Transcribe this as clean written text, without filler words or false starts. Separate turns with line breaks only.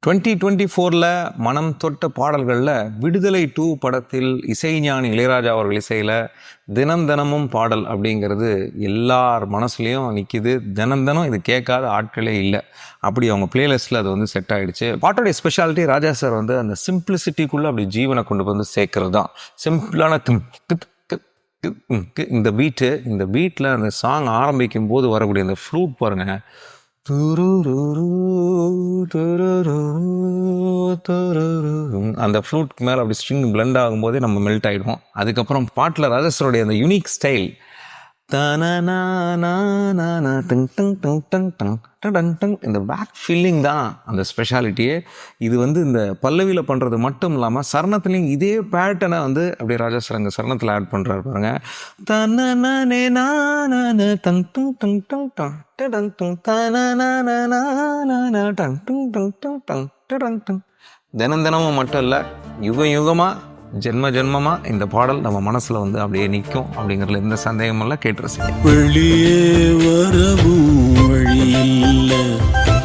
2024 மனம் தொட்ட பாடல்களில் விடுதலை 2 படத்தில் இசைஞானி இளையராஜா அவர்கள் இசையில் தினம் தினமும் பாடல் அப்படிங்கிறது எல்லார் மனசுலேயும் நிற்கிது. தினம் தினம் இது கேட்காத ஆட்களே இல்லை. அப்படி அவங்க பிளேலிஸ்ட்டில் அது வந்து செட் ஆகிடுச்சு. பாட்டோடைய ஸ்பெஷாலிட்டி ராஜா சார் வந்து அந்த சிம்பிளிசிட்டிக்குள்ளே அப்படி ஜீவனை கொண்டு வந்து சேர்க்கறது தான். சிம்பிளான இந்த பீட்டில் அந்த சாங் ஆரம்பிக்கும் போது வரக்கூடிய அந்த ஃப்ளூட் பாருங்கள். அந்த ஃப்ளூட்க்கு மேலே அப்படி ஸ்ட்ரிங் பிளெண்ட் ஆகும்போதே நம்ம மெல்ட் ஆகிடுவோம். அதுக்கப்புறம் பாட்டில் ராஜேஸ்வரோடைய அந்த யூனிக் ஸ்டைல் இந்த பேக் ஃபீலிங் தான் அந்த ஸ்பெஷாலிட்டியே. இது வந்து இந்த பல்லவியில் பண்ணுறது மட்டும் இல்லாமல் சரணத்துலேயும் இதே பேட்டர்னை வந்து அப்படியே ராஜேஸ்வர் அங்கே சரணத்தில் ஆட் பண்ணுறாரு பாருங்க. தினம் தினமும் மட்டும் இல்லை, யுகமாக ஜென்மமாக இந்த பாடல் நம்ம மனசில் வந்து அப்படியே நிற்கும் அப்படிங்கிறதுல எந்த சந்தேகமெல்லாம் கேட்டு ரசிக்கும்.
வெளியே